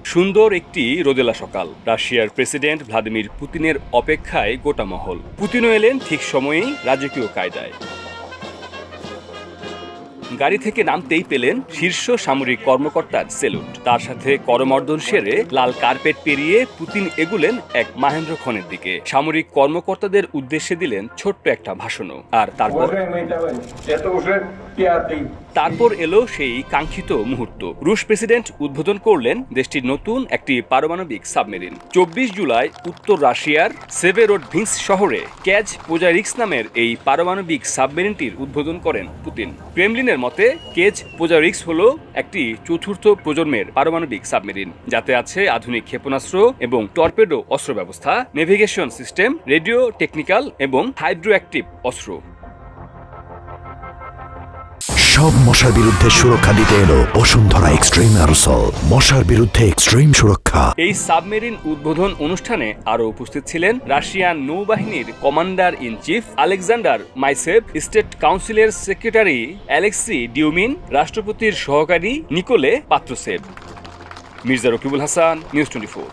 সুন্দর একটি রোদেলা সকাল। রাশিয়ার প্রেসিডেন্ট ভ্লাদিমির পুতিনের অপেক্ষায় গোটা মহল। পুতিনও এলেন ঠিক সময়েই রাজকীয় কায়দায়। গাড়ি থেকে নামতেই পেলেন শীর্ষ সামরিক কর্মকর্তার সেলুট। তার সাথে করমর্দন সেরে লাল কার্পেট পেরিয়ে পুতিন এগুলেন এক মাহেন্দ্র খনের দিকে। সামরিক কর্মকর্তাদের উদ্দেশ্যে দিলেন ছোট্ট একটা ভাষণও। আর তারপর এলো সেই কাঙ্ক্ষিত মুহূর্ত। রুশ প্রেসিডেন্ট উদ্বোধন করলেন দেশটির নতুন একটি পারমাণবিক সাবমেরিন। 24 জুলাই উত্তর রাশিয়ার সেভেরোডভিন্স শহরে ক্যাজ পোজারিক্স নামের এই পারমাণবিক সাবমেরিনটির উদ্বোধন করেন পুতিন। ক্রেমলিনের মতে কেজ পোজারিক্স হলো একটি চতুর্থ প্রজন্মের পারমাণবিক সাবমেরিন, যাতে আছে আধুনিক ক্ষেপণাস্ত্র এবং টর্পেডো অস্ত্র ব্যবস্থা, নেভিগেশন সিস্টেম, রেডিও টেকনিক্যাল এবং হাইড্রো অ্যাক্টিভ অস্ত্র। সব মশার বিরুদ্ধে সুরক্ষা দিতে এলো বসুন্ধরা এক্সট্রিম অ্যারোসল। মশার বিরুদ্ধে এক্সট্রিম সুরক্ষা। এই সাবমেরিন উদ্বোধন অনুষ্ঠানে আরো উপস্থিত ছিলেন রাশিয়ান নৌবাহিনীর commander in chief Alexander Moiseev, state কাউন্সিলের সেক্রেটারি অ্যালেক্সি ডিউমিন, রাষ্ট্রপতির সহকারী Nikolai Patrushev. Mirza Rakibul Hasan, news 24।